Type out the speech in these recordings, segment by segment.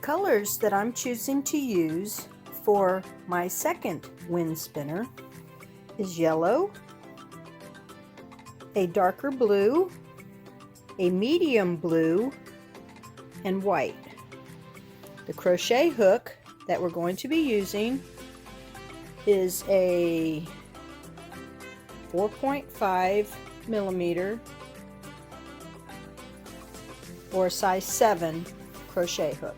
colors that I'm choosing to use for my second wind spinner is yellow, a darker blue, a medium blue, and white. The crochet hook that we're going to be using is a 4.5 millimeter or a size 7 crochet hook.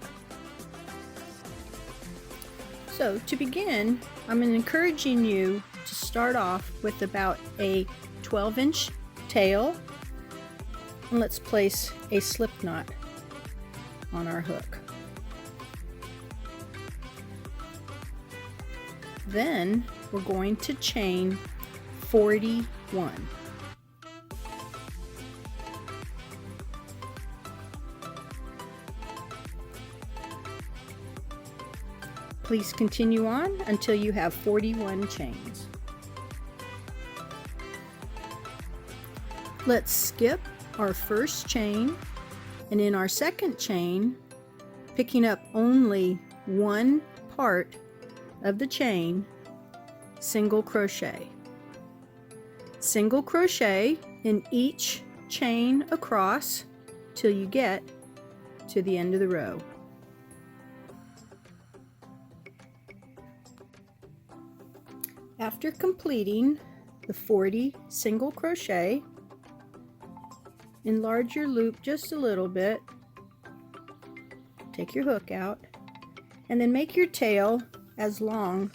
So to begin, I'm encouraging you to start off with about a 12-inch tail, and let's place a slip knot on our hook. Then we're going to chain 41. Please continue on until you have 41 chains. Let's skip our first chain, and in our second chain, picking up only one part of the chain, single crochet. Single crochet in each chain across till you get to the end of the row. After completing the 40 single crochet, enlarge your loop just a little bit, take your hook out, and then make your tail as long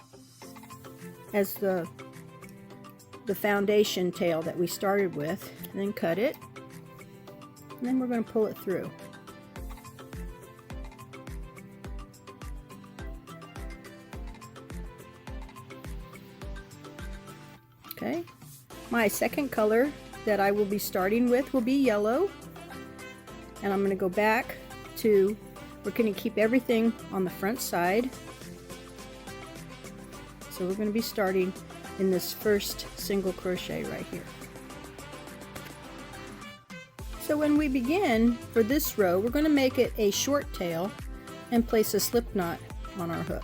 as the foundation tail that we started with, and then cut it, and then we're going to pull it through. Okay, my second color that I will be starting with will be yellow, and I'm going to go back to, we're going to keep everything on the front side, so we're going to be starting in this first single crochet right here. So when we begin for this row, we're going to make it a short tail and place a slip knot on our hook.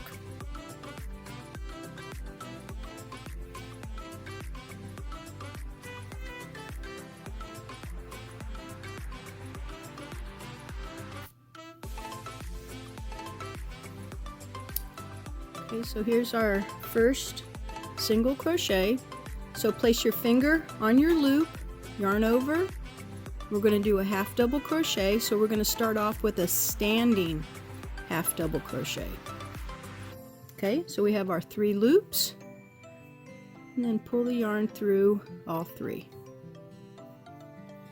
Okay, so here's our first single crochet. So place your finger on your loop, yarn over. We're going to do a half double crochet, so we're going to start off with a standing half double crochet. Okay, so we have our 3 loops, and then pull the yarn through all 3.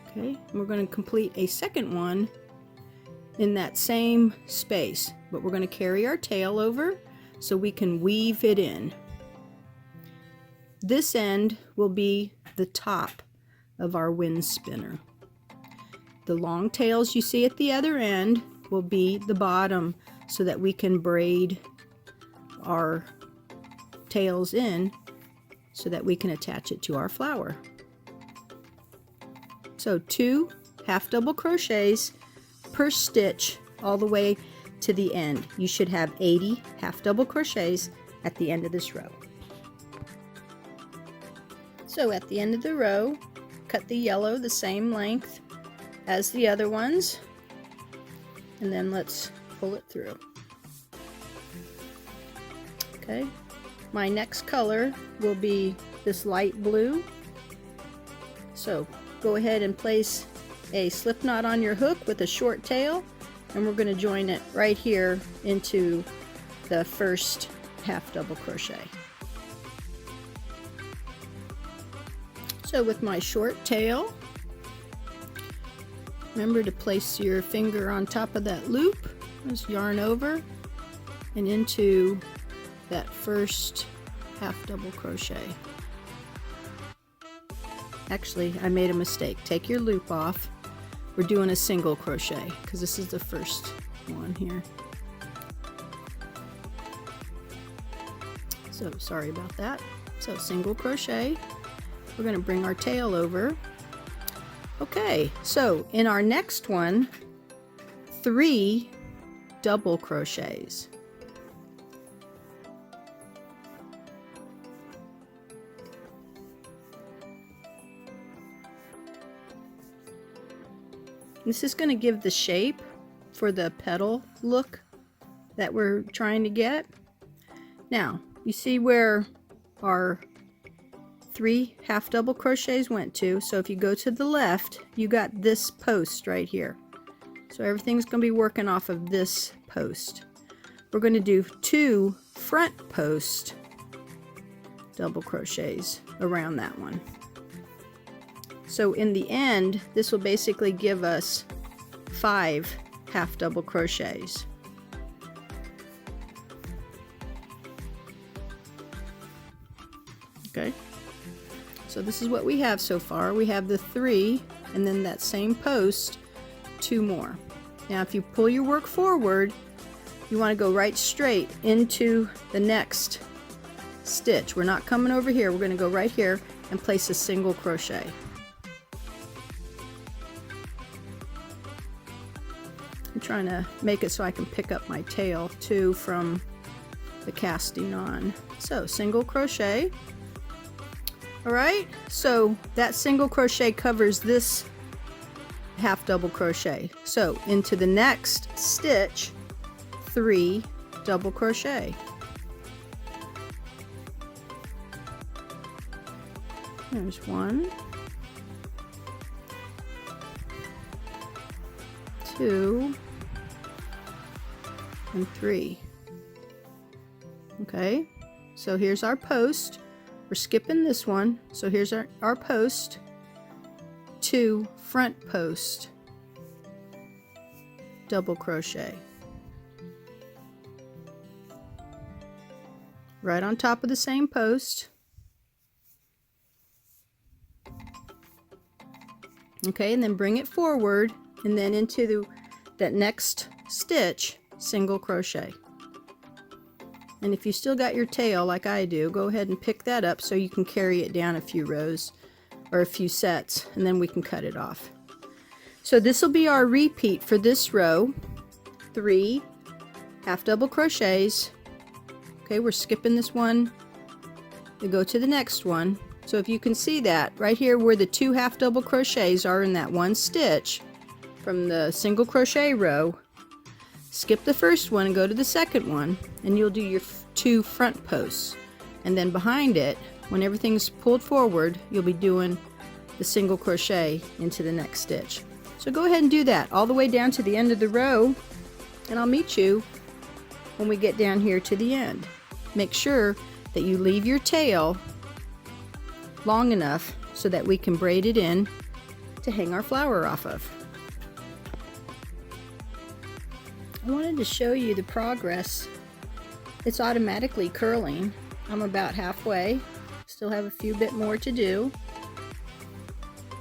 Okay, and we're going to complete a second one in that same space, but we're going to carry our tail over so we can weave it in. This end will be the top of our wind spinner. The long tails you see at the other end will be the bottom, so that we can braid our tails in so that we can attach it to our flower. So 2 half double crochets per stitch all the way to the end. You should have 80 half double crochets at the end of this row. So at the end of the row, cut the yellow the same length as the other ones, and then let's pull it through. Okay, my next color will be this light blue, so go ahead and place a slip knot on your hook with a short tail, and we're going to join it right here into the first half double crochet. So with my short tail, remember to place your finger on top of that loop, just yarn over and into that first half double crochet. Actually, I made a mistake. Take your loop off. We're doing a single crochet because this is the first one here. So sorry about that. So single crochet. We're going to bring our tail over. Okay, so in our next one, 3 double crochets. This is going to give the shape for the petal look that we're trying to get. Now, you see where our 3 half double crochets went to. So if you go to the left, you got this post right here. So everything's going to be working off of this post. We're going to do 2 front post double crochets around that one. So in the end, this will basically give us 5 half double crochets. Okay, so this is what we have so far. We have the 3, and then that same post, 2 more. Now if you pull your work forward, you want to go right straight into the next stitch. We're not coming over here. We're going to go right here and place a single crochet. I'm trying to make it so I can pick up my tail too from the casting on. So single crochet. Alright, so that single crochet covers this half double crochet. So into the next stitch, 3 double crochet. There's 1, 2, and 3. Okay, so here's our post. We're skipping this one, so here's our post, 2 front post double crochet right on top of the same post. Okay, and then bring it forward, and then into that next stitch, single crochet. And if you still got your tail like I do, go ahead and pick that up so you can carry it down a few rows or a few sets, and then we can cut it off. So this will be our repeat for this row. 3 half double crochets. Okay, we're skipping this one. We go to the next one. So if you can see that right here where the 2 half double crochets are in that one stitch from the single crochet row, skip the first one and go to the second one, and you'll do your 2 front posts. And then behind it, when everything's pulled forward, you'll be doing the single crochet into the next stitch. So go ahead and do that all the way down to the end of the row, and I'll meet you when we get down here to the end. Make sure that you leave your tail long enough so that we can braid it in to hang our flower off of. I wanted to show you the progress. It's automatically curling. I'm about halfway. Still have a few bit more to do.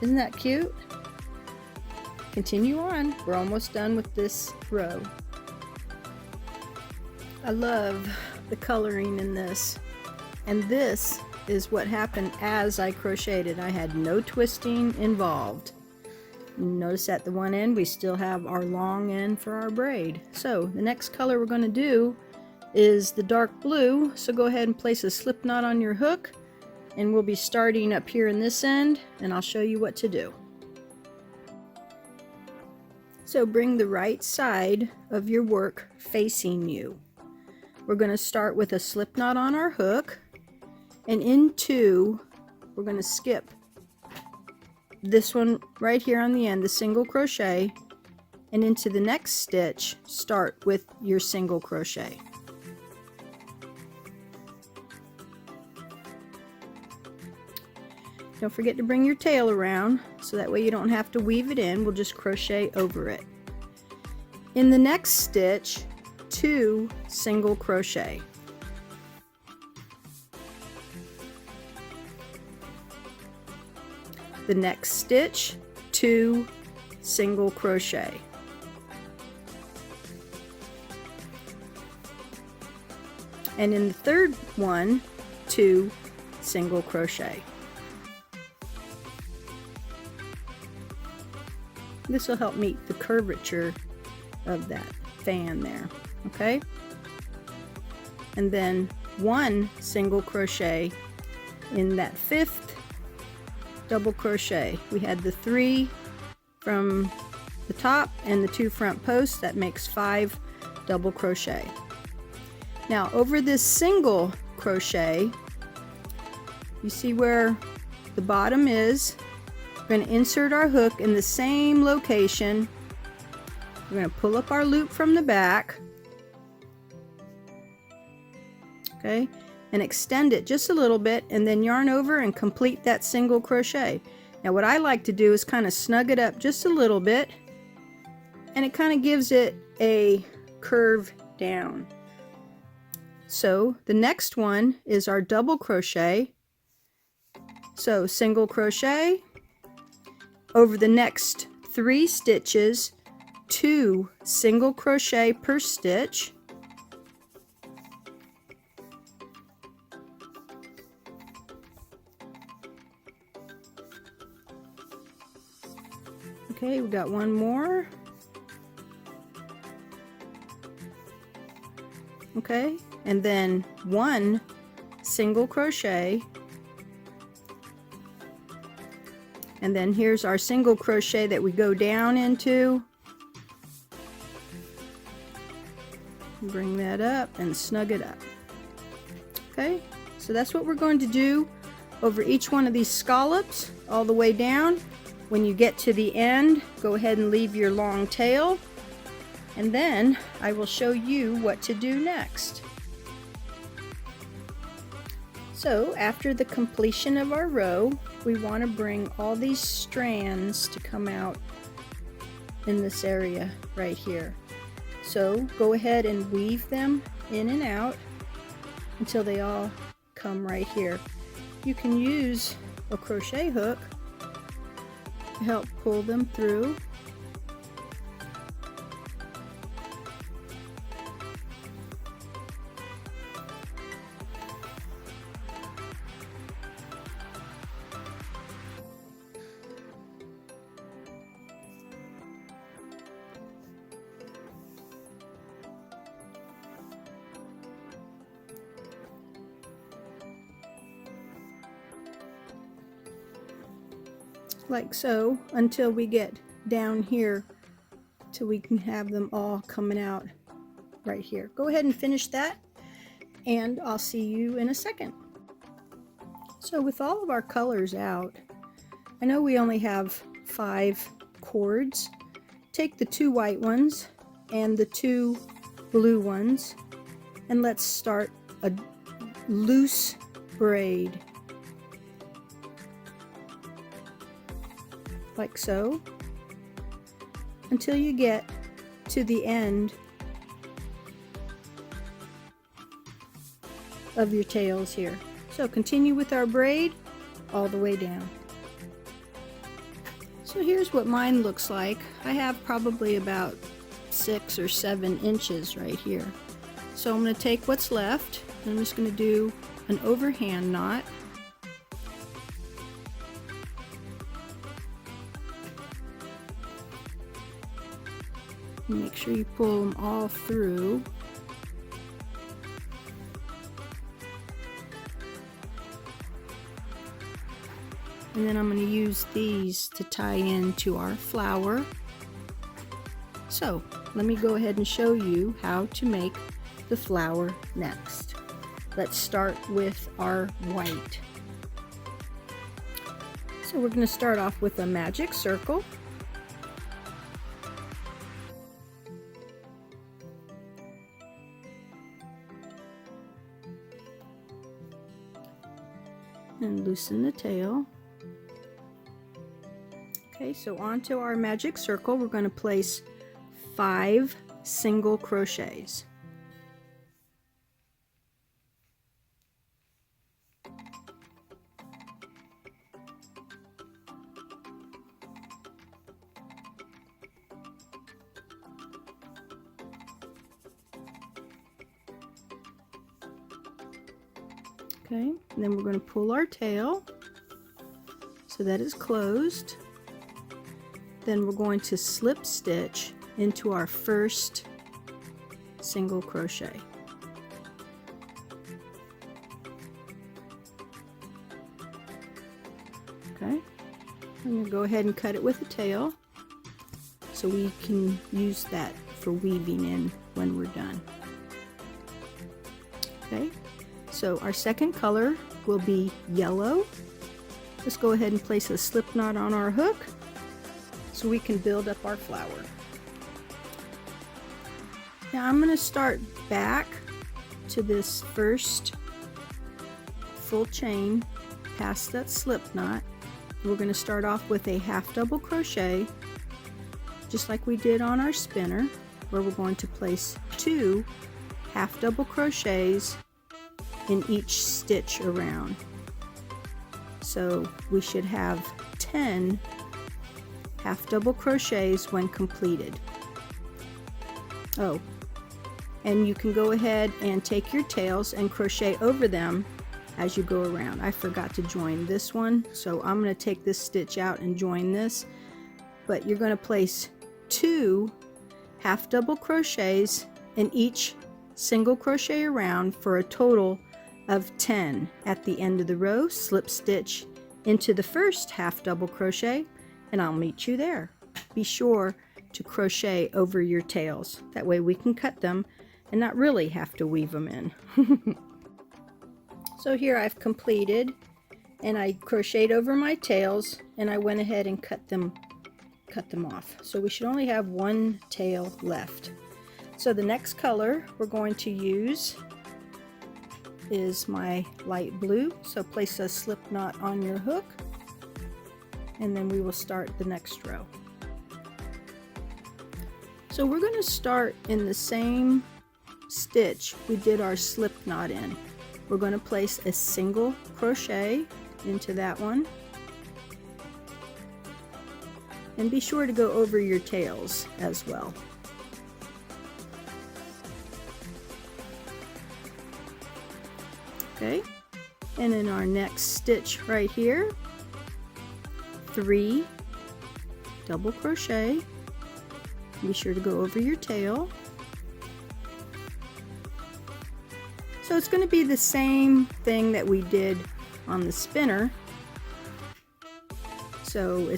Isn't that cute? Continue on. We're almost done with this row. I love the coloring in this. And this is what happened as I crocheted. I had no twisting involved. Notice at the one end we still have our long end for our braid. So the next color we're going to do is the dark blue. So go ahead and place a slip knot on your hook, and we'll be starting up here in this end, and I'll show you what to do. So bring the right side of your work facing you. We're going to start with a slip knot on our hook, and we're going to skip this one right here on the end, the single crochet, and into the next stitch start with your single crochet. Don't forget to bring your tail around so that way you don't have to weave it in. We'll just crochet over it. In the next stitch, 2 single crochet. The next stitch, 2 single crochet. And in the third one, 2 single crochet. This will help meet the curvature of that fan there, okay? And then 1 single crochet in that 5th double crochet. We had the 3 from the top and the 2 front posts. That makes 5 double crochet. Now over this single crochet, you see where the bottom is. We're going to insert our hook in the same location. We're going to pull up our loop from the back, okay, and extend it just a little bit, and then yarn over and complete that single crochet. Now what I like to do is kind of snug it up just a little bit, and it kind of gives it a curve down. So the next one is our double crochet. So single crochet, over the next 3 stitches, 2 single crochet per stitch, okay, we got one more, okay, and then 1 single crochet, and then here's our single crochet that we go down into. Bring that up and snug it up. Okay, so that's what we're going to do over each one of these scallops all the way down. When you get to the end, go ahead and leave your long tail, and then I will show you what to do next. So after the completion of our row, we want to bring all these strands to come out in this area right here. So go ahead and weave them in and out until they all come right here. You can use a crochet hook to help pull them through. Like so, until we get down here, till we can have them all coming out right here. Go ahead and finish that, and I'll see you in a second. So with all of our colors out, I know we only have 5 cords. Take the 2 white ones and the 2 blue ones, and let's start a loose braid. Like so, until you get to the end of your tails here. So continue with our braid all the way down. So here's what mine looks like. I have probably about 6 or 7 inches right here. So I'm going to take what's left, and I'm just going to do an overhand knot. Make sure you pull them all through. And then I'm going to use these to tie into our flower. So let me go ahead and show you how to make the flower next. Let's start with our white. So we're going to start off with a magic circle. And loosen the tail. Okay, so onto our magic circle, we're going to place 5 single crochets. Okay, and then we're going to pull our tail so that it's closed. Then we're going to slip stitch into our first single crochet. Okay, I'm going to go ahead and cut it with a tail so we can use that for weaving in when we're done. Okay, so our second color will be yellow. Let's go ahead and place a slip knot on our hook so we can build up our flower. Now I'm going to start back to this first full chain past that slip knot. We're going to start off with a half double crochet, just like we did on our spinner, where we're going to place 2 half double crochets in each stitch around. So we should have 10 half double crochets when completed. Oh, and you can go ahead and take your tails and crochet over them as you go around. I forgot to join this one, so I'm going to take this stitch out and join this. But you're going to place 2 half double crochets in each single crochet around for a total of 10. At the end of the row, slip stitch into the first half double crochet, and I'll meet you there. Be sure to crochet over your tails. That way we can cut them and not really have to weave them in. So here I've completed, and I crocheted over my tails, and I went ahead and cut them off. So we should only have 1 tail left. So the next color we're going to use is my light blue. So place a slip knot on your hook, and then we will start the next row. So we're going to start in the same stitch we did our slip knot in. We're going to place a single crochet into that one, and be sure to go over your tails as well. Okay, and in our next stitch right here, 3 double crochet. Be sure to go over your tail. So it's going to be the same thing that we did on the spinner. So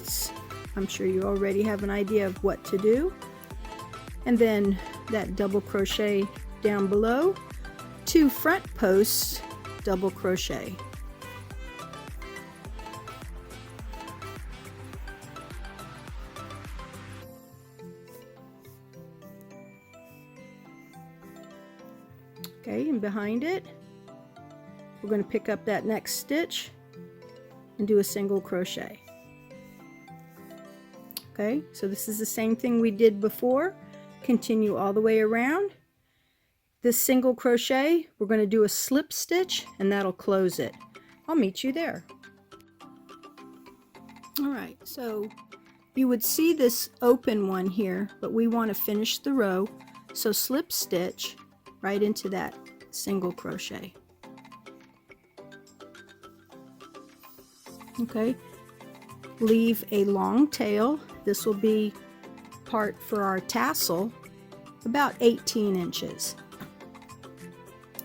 I'm sure you already have an idea of what to do. And then that double crochet down below, 2 front posts double crochet. Okay, and behind it, we're going to pick up that next stitch and do a single crochet. Okay, so this is the same thing we did before. Continue all the way around. This single crochet, we're going to do a slip stitch, and that'll close it. I'll meet you there. Alright, so you would see this open one here, but we want to finish the row. So slip stitch right into that single crochet. Okay, leave a long tail. This will be part for our tassel, about 18 inches.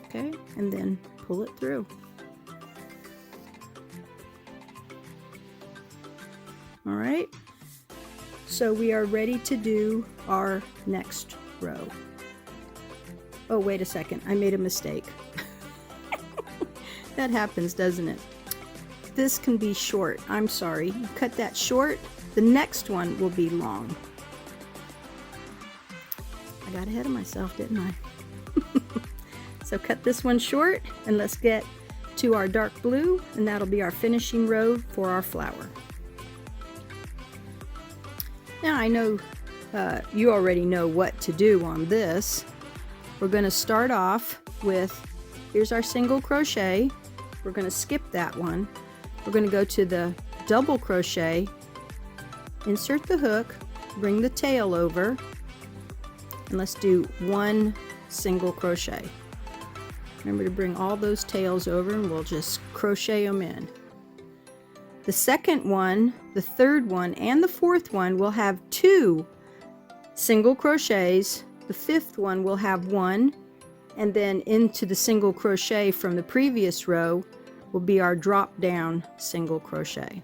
Okay, and then pull it through. All right, so we are ready to do our next row. Oh, wait a second, I made a mistake. That happens, doesn't it? This can be short. I'm sorry. Cut that short. The next one will be long. I got ahead of myself, didn't I? So cut this one short, and let's get to our dark blue, and that'll be our finishing row for our flower. Now I know you already know what to do on this. We're going to start off with, here's our single crochet. We're going to skip that one. We're going to go to the double crochet, insert the hook, bring the tail over, and let's do 1 single crochet. Remember to bring all those tails over, and we'll just crochet them in. The second one, the third one, and the fourth one will have 2 single crochets the fifth one will have one, and then into the single crochet from the previous row will be our drop down single crochet.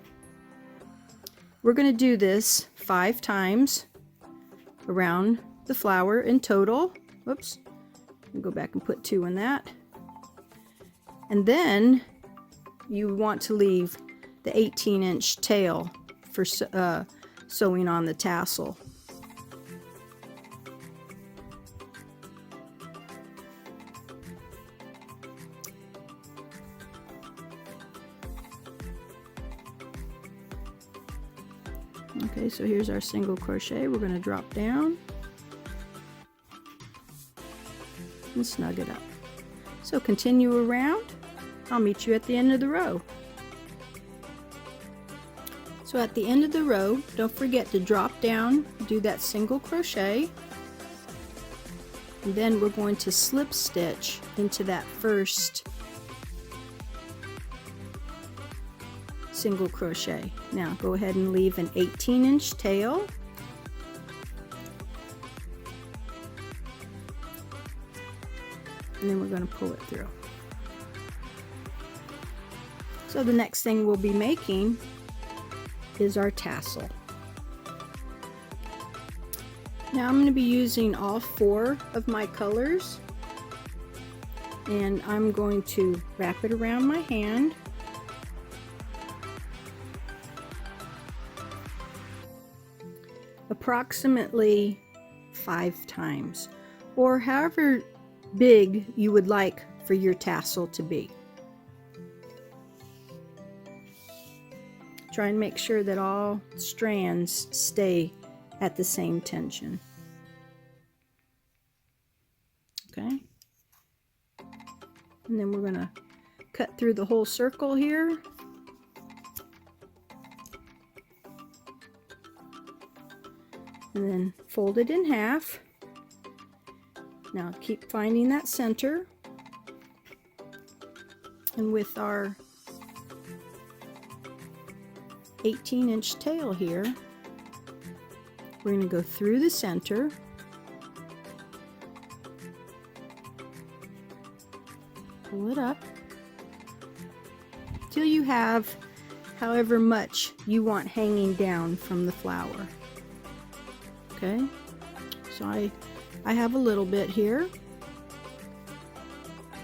We're going to do this 5 times around the flower in total. Whoops, I'll go back and put 2 in that. And then you want to leave the 18-inch tail for sewing on the tassel. Okay, so here's our single crochet. We're going to drop down and snug it up. So continue around. I'll meet you at the end of the row. So at the end of the row, don't forget to drop down, do that single crochet, and then we're going to slip stitch into that first single crochet. Now go ahead and leave an 18-inch tail. And then we're going to pull it through. So the next thing we'll be making is our tassel. Now I'm going to be using all 4 of my colors, and I'm going to wrap it around my hand. Approximately 5 times, or however big you would like for your tassel to be. Try and make sure that all strands stay at the same tension. Okay, and then we're going to cut through the whole circle here. And then fold it in half. Now keep finding that center, and with our 18-inch tail here, we're going to go through the center, pull it up till you have however much you want hanging down from the flower. Okay, so I have a little bit here,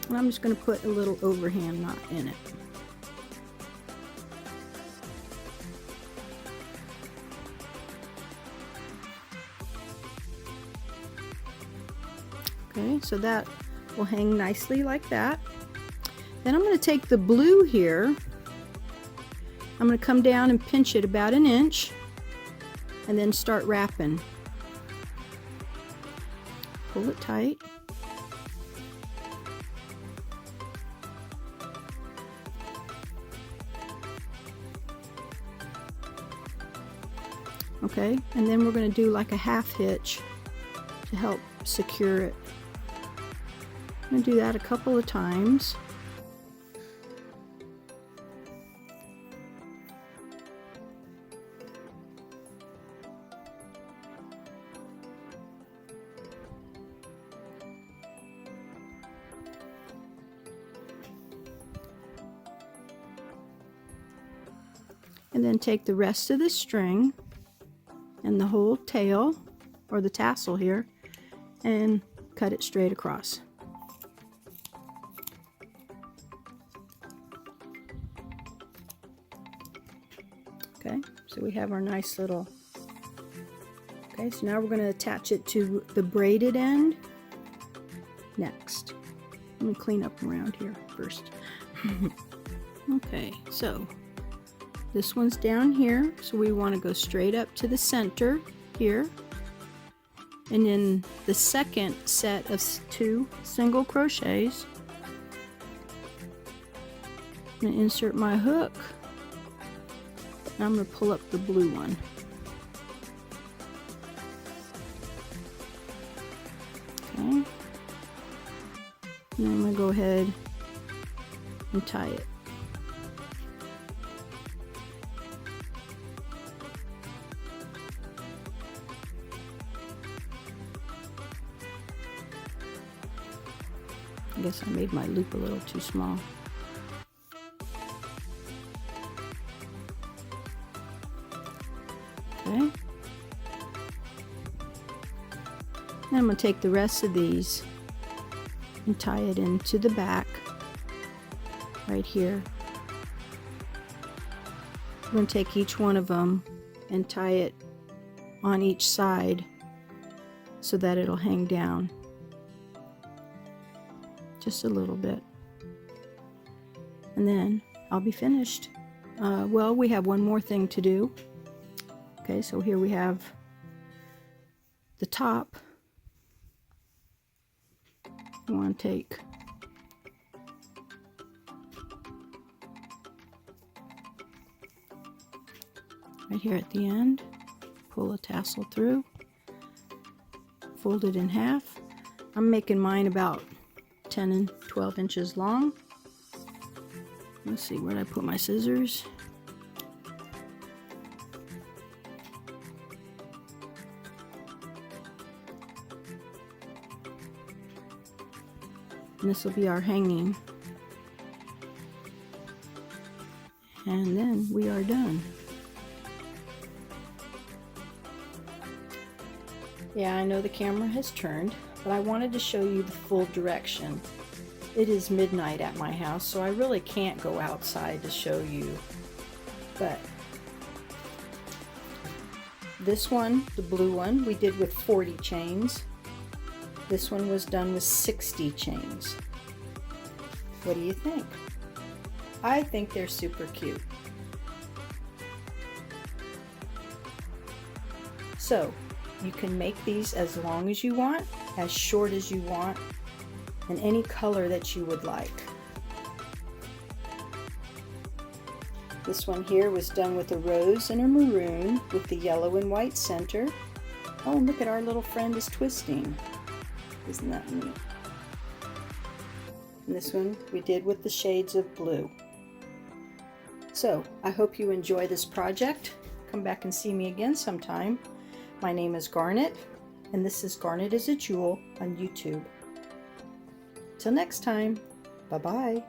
and I'm just going to put a little overhand knot in it. Okay, so that will hang nicely like that. Then I'm going to take the blue here, I'm going to come down and pinch it about 1 inch, and then start wrapping. Pull it tight. Okay, and then we're going to do like a half hitch to help secure it. I'm going to do that a couple of times. And then take the rest of the string and the whole tail, or the tassel here, and cut it straight across. Okay, so we have our nice little, okay, so now we're going to attach it to the braided end next. Let me clean up around here first. Okay, so this one's down here, so we want to go straight up to the center here, and in the second set of 2 single crochets, I'm going to insert my hook, and I'm going to pull up the blue one. Okay, and then I'm going to go ahead and tie it. I guess I made my loop a little too small. Okay. Then I'm going to take the rest of these and tie it into the back right here. I'm going to take each one of them and tie it on each side so that it'll hang down just a little bit, and then I'll be finished. Well, we have one more thing to do. Okay, so here we have the top. I want to take right here at the end, pull a tassel through, fold it in half. I'm making mine about 10 and 12 inches long. Let's see, where did I put my scissors? And this will be our hanging. And then we are done. Yeah, I know the camera has turned, but I wanted to show you the full direction. It is midnight at my house, so I really can't go outside to show you. But this one, the blue one, we did with 40 chains. This one was done with 60 chains. What do you think? I think they're super cute. So, you can make these as long as you want, as short as you want, and any color that you would like. This one here was done with a rose and a maroon with the yellow and white center. Oh, and look at our little friend is twisting. Isn't that neat? And this one we did with the shades of blue. So, I hope you enjoy this project. Come back and see me again sometime. My name is Garnet, and this is Garnet is a Jewel on YouTube. Till next time, bye-bye.